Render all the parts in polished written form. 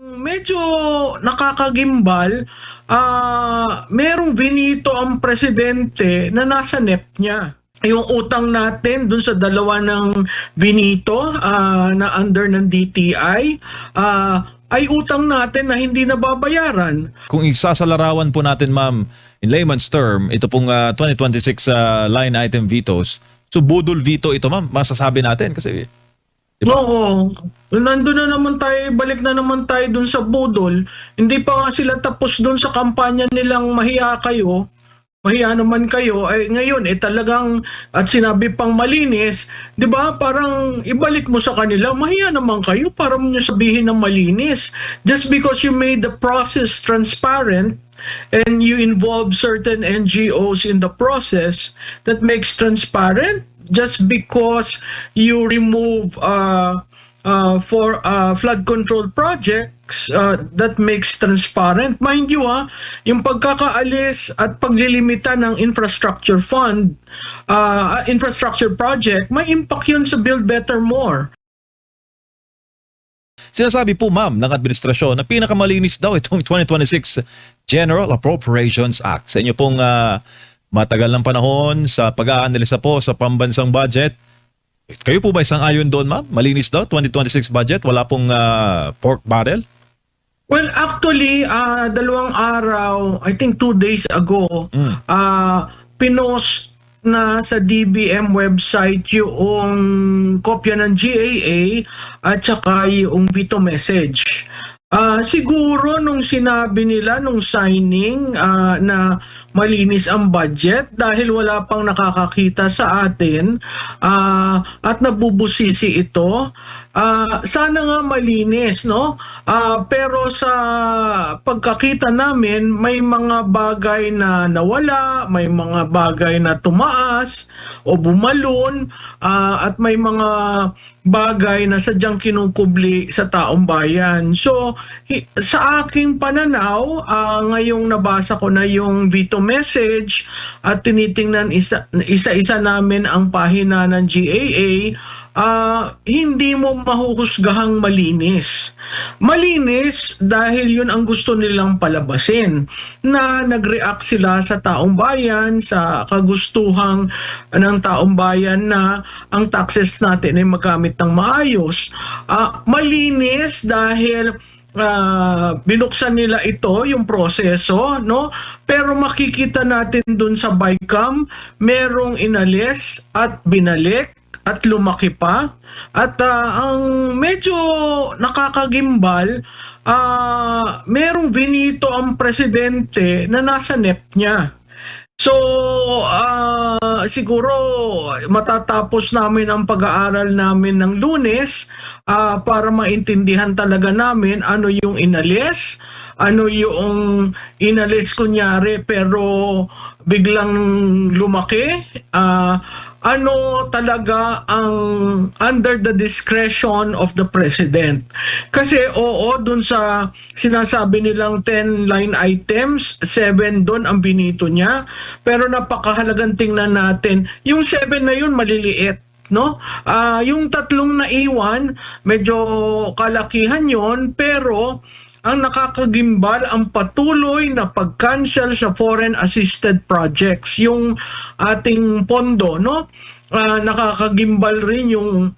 Medyo nakakagimbal, merong binito ang presidente na nasa NEP niya. Yung utang natin dun sa dalawa ng binito na under ng DTI ay utang natin na hindi nababayaran. Kung isasalarawan po natin, ma'am, in layman's term, ito pong 2026 line item vetoes, so budol veto ito, ma'am, masasabi natin kasi... Diba? Oo. Nandun na naman tayo, balik na naman tayo dun sa budol. Hindi pa nga sila tapos dun sa kampanya nilang mahiya kayo. Mahiya naman kayo. Ngayon, talagang, at sinabi pang malinis, di ba? Parang ibalik mo sa kanila, mahiya naman kayo para mo nyo sabihin ng malinis. Just because you made the process transparent, and you involve certain NGOs in the process that makes transparent, just because you remove for flood control projects that makes transparent. Mind you, yung pagkakaalis at paglilimita ng infrastructure fund, infrastructure project, may impact yun sa Build Better More. Sinasabi po, ma'am, ng administrasyon na pinakamalinis daw itong 2026 General Appropriations Act. Sa inyo pong matagal ng panahon sa pag-aanalisa po sa pambansang budget, kayo po ba isang ayon doon, ma'am? Malinis daw 2026 budget? Wala pong pork barrel? Well, actually, dalawang araw, I think 2 days ago, pinost na sa DBM website yung kopya ng GAA at saka yung veto message. Siguro nung sinabi nila nung signing na malinis ang budget dahil wala pang nakakakita sa atin at nabubusisi ito, sana nga malinis, no? Pero sa pagkakita namin, may mga bagay na nawala, may mga bagay na tumaas o bumalon, at may mga bagay na sadyang kinukubli sa taong bayan. So, sa aking pananaw, ngayong nabasa ko na yung veto message at tinitingnan isa-isa namin ang pahina ng GAA, hindi mo mahuhusgahang malinis. Malinis dahil yun ang gusto nilang palabasin, na nag-react sila sa taong bayan, sa kagustuhang ng taong bayan na ang taxes natin ay magamit ng maayos. Malinis dahil binuksan nila ito, yung proseso, no? Pero makikita natin dun sa BICAM, merong inalis at binalik at lumaki pa. At ang medyo nakakagimbal, merong binito ang presidente na nasa NEP niya. So, siguro matatapos namin ang pag-aaral namin ng Lunes para maintindihan talaga namin ano yung inalis, ano yung inalis kunyari pero biglang lumaki, ano talaga ang under the discretion of the president. Kasi oo, dun sa sinasabi nilang 10 line items, 7 dun ang binito niya. Pero napakahalagang tingnan natin, yung 7 na yun maliliit, no? Yung tatlong naiwan, medyo kalakihan yon, pero ang nakakagimbal ang patuloy na pag-cancel sa foreign assisted projects, yung ating pondo, no? Nakakagimbal rin yung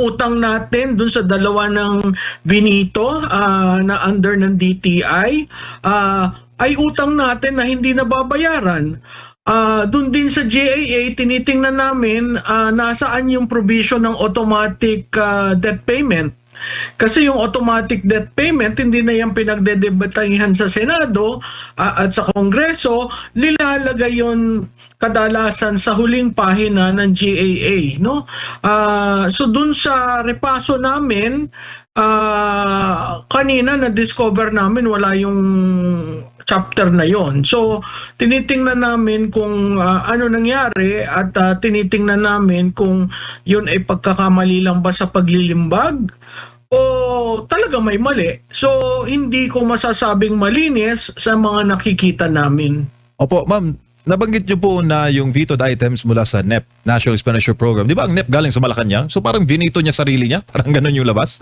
utang natin dun sa dalawa ng binito na under ng DTI, ay utang natin na hindi nababayaran. Doon din sa GAA, tinitingnan namin nasaan yung provision ng automatic debt payment. Kasi yung automatic debt payment, hindi na yan pinagdedebatahan sa Senado at sa Kongreso, nilalagay yon kadalasan sa huling pahina ng GAA, no? So dun sa repaso namin, kanina na-discover namin wala yung chapter na yon. So tinitingnan namin kung ano nangyari at tinitingnan namin kung yun ay pagkakamali lang ba sa paglilimbag o talaga may mali. So hindi ko masasabing malinis sa mga nakikita namin. Opo, ma'am. nabanggit nyo po na yung vetoed items mula sa NEP, National Expenditure Program. Di ba ang NEP galing sa Malacanang? So parang vinito niya sarili niya? Parang ganun yung labas?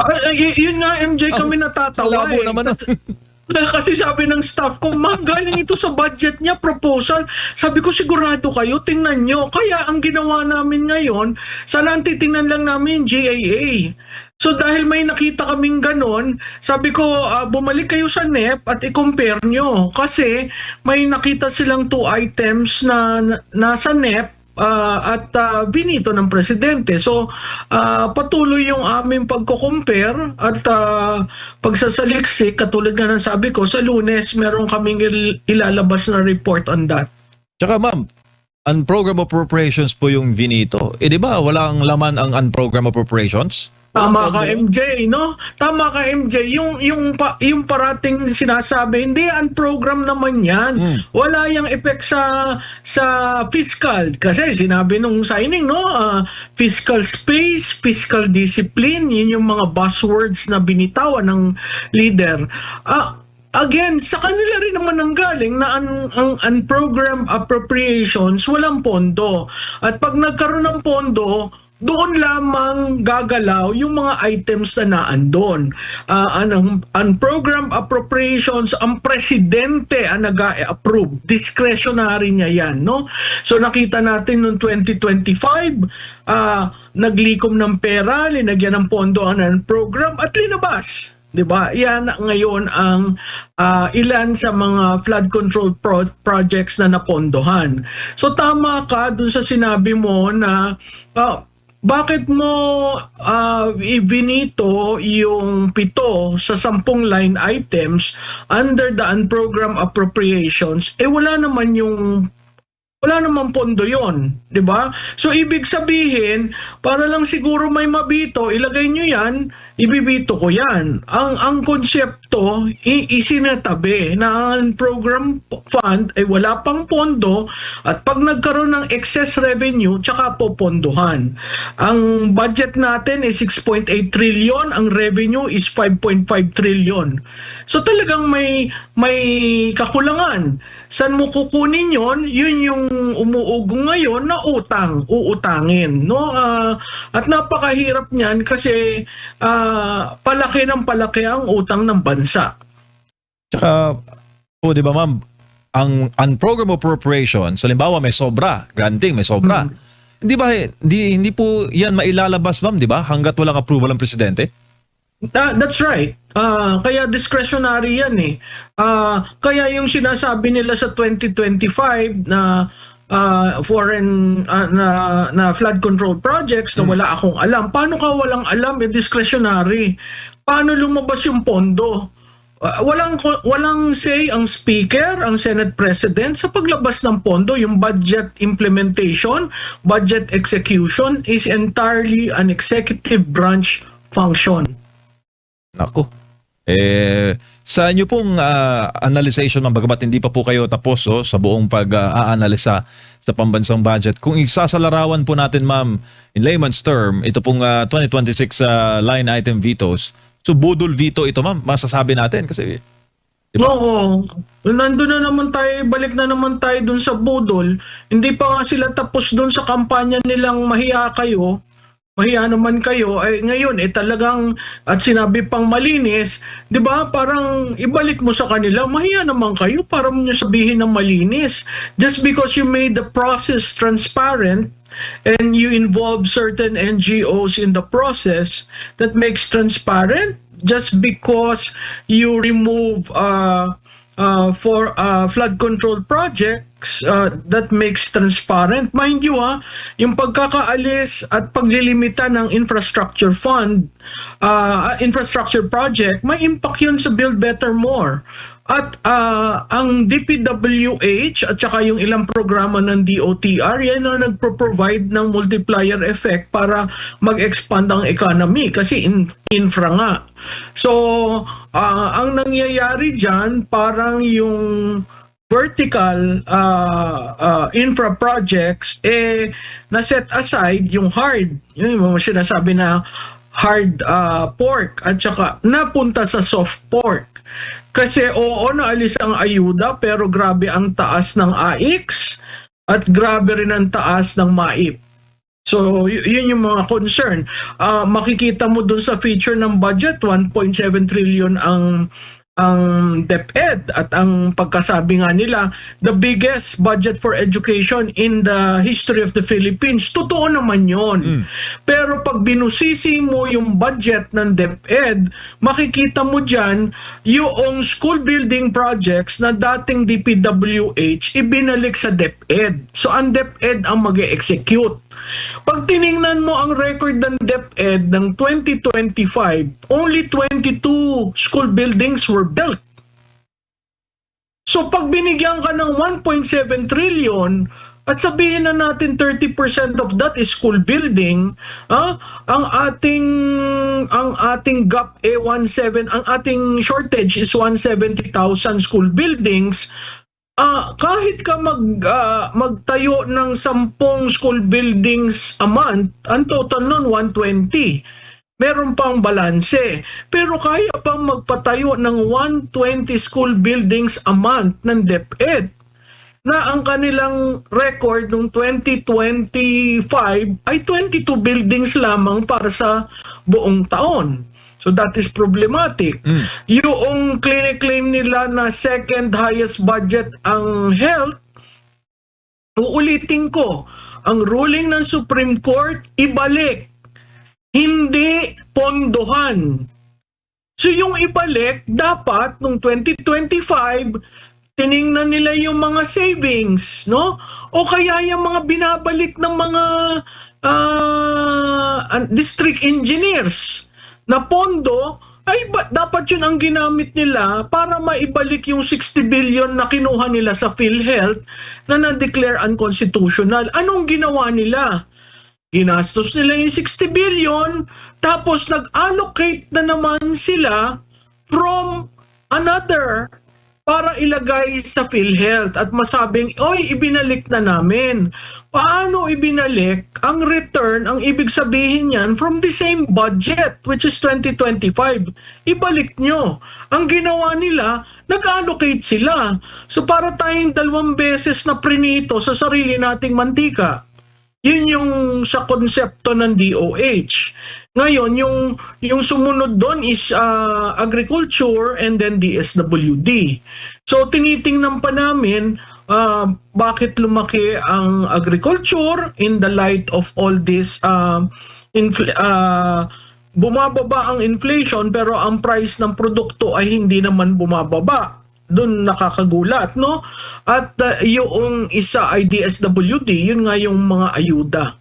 Yun nga, MJ, kami natatawa Labo naman. Kasi sabi ng staff ko, ma'am, galing ito sa budget niya, proposal. Sabi ko, sigurado kayo, tingnan nyo. Kaya ang ginawa namin ngayon, sana ang titingnan lang namin GAA. So dahil may nakita kaming ganon, sabi ko, bumalik kayo sa NEP at i-compare nyo. Kasi may nakita silang 2 items na nasa NEP at binito ng presidente. So patuloy yung aming pagko-compare at pagsasaliksik, katulad nga ng sabi ko, sa Lunes meron kaming ilalabas na report on that. Tsaka ma'am, unprogrammed appropriations po yung vinito. Di ba walang laman ang unprogrammed appropriations? Tama ka, MJ, no? Tama ka, MJ. Yung parating sinasabi, hindi, unprogram naman yan. Wala yung effect sa fiscal. Kasi sinabi nung signing, no? Fiscal space, fiscal discipline, yun yung mga buzzwords na binitawan ng leader. Again, sa kanila rin naman ang galing na ang unprogrammed appropriations, walang pondo. At pag nagkaroon ng pondo, doon lamang gagalaw yung mga items na naandun. Unprogrammed appropriations, ang presidente ang nag-approve. Discretionary niya yan, no? So nakita natin noong 2025, naglikom ng pera, linagyan ng pondo ang unprogrammed at linabas. 'Di ba? Yan ngayon ang ilan sa mga flood control projects na napondohan. So tama ka dun sa sinabi mo na bakit mo ibinito yung 7 sa 10 line items under the unprogrammed appropriations? Wala namang pondo yon, di ba? So ibig sabihin, para lang siguro may mabito, ilagay nyo yan, ibibito ko yan. Ang konsepto, isinatabi na ang program fund ay wala pang pondo at pag nagkaroon ng excess revenue, tsaka popondohan. Ang budget natin is 6.8 trillion, ang revenue is 5.5 trillion. So talagang may kakulangan. Saan mo kukunin yon? Yun yung umuugong ngayon na uutangin, no? At napakahirap niyan kasi palaki ng palaki ang utang ng bansa. Tsaka, di ba ma'am, ang unprogrammed appropriations, halimbawa may sobra, granting may sobra. Hindi ba, hindi po yan mailalabas ma'am, di ba? Hanggat walang approval ng presidente? That's right. Kaya discretionary yan eh. Kaya yung sinasabi nila sa 2025 na foreign na flood control projects na wala akong alam. Paano ka walang alam? Discretionary. Paano lumabas yung pondo? Walang say ang speaker, ang Senate President sa paglabas ng pondo. Yung budget implementation, budget execution is entirely an executive branch function. Naku. Sa inyo pong analyzation, bagamat hindi pa po kayo tapos sa buong pag-aanalisa sa pambansang budget, kung isasalarawan po natin ma'am, in layman's term, ito pong 2026 line item vetoes, so budol veto ito ma'am, masasabi natin kasi diba? Oo. Nandun na naman tayo, balik na naman tayo dun sa budol. Hindi pa nga sila tapos dun sa kampanya nilang mahiya kayo. Mahiya naman kayo, ngayon talagang, at sinabi pang malinis, di ba, parang ibalik mo sa kanila, mahiya naman kayo, para mo nyo sabihin ng malinis. Just because you made the process transparent, and you involve certain NGOs in the process, that makes transparent. Just because you remove for flood control projects, that makes transparent. Mind you yung pagkakaalis at paglilimitan ng infrastructure fund, infrastructure project, may impact yun sa Build Better More. At ang DPWH at saka yung ilang programa ng DOTR, yan ang nagpro-provide ng multiplier effect para mag-expand ang economy kasi infra nga. So, ang nangyayari dyan, parang yung vertical infra projects, na set aside yung hard. Yung sinasabi na hard pork at saka napunta sa soft pork. Kasi oo, naalis ang ayuda pero grabe ang taas ng AIX at grabe rin ang taas ng MAIP. So, yun yung mga concern. Makikita mo dun sa feature ng budget, 1.7 trillion ang DepEd at ang pagkasabi nga nila, the biggest budget for education in the history of the Philippines. Totoo naman yun. Pero pag binusisi mo yung budget ng DepEd, makikita mo dyan yung school building projects na dating DPWH ibinalik sa DepEd. So ang DepEd ang mag-execute. Pag tiningnan mo ang record ng DepEd ng 2025, only 22 school buildings were built. So pag binigyan ka ng 1.7 trillion at sabihin na natin 30% of that is school building, ang ating gap ang ating shortage is 170,000 school buildings. Kahit ka magtayo ng 10 school buildings a month, ang total nun 120. Meron pang balanse. Pero kaya pang magpatayo ng 120 school buildings a month ng DepEd na ang kanilang record noong 2025 ay 22 buildings lamang para sa buong taon. So that is problematic. Yung claim nila na second highest budget ang health, uulitin ko, ang ruling ng Supreme Court, ibalik. Hindi pondohan. So yung ibalik, dapat nung 2025, tiningnan nila yung mga savings, no? O kaya yung mga binabalik ng mga district engineers na pondo, ay dapat yun ang ginamit nila para maibalik yung 60 billion na kinuha nila sa PhilHealth na na-declare unconstitutional. Anong ginawa nila? Ginastos nila yung 60 billion, tapos nag-allocate na naman sila from another para ilagay sa PhilHealth at masabing, oy, ibinalik na namin. Paano ibinalik? Ang return, ang ibig sabihin yan, from the same budget, which is 2025. Ibalik nyo. Ang ginawa nila, nag-allocate sila. So para tayong 2 beses na prinito sa sarili nating mantika. Yun yung sa konsepto ng DOH. Ngayon, yung sumunod doon is agriculture and then DSWD. So, tinitingnan pa namin bakit lumaki ang agriculture in the light of all this bumababa ang inflation pero ang price ng produkto ay hindi naman bumababa. Doon nakakagulat, no? At yung isa ay DSWD, yun nga yung mga ayuda.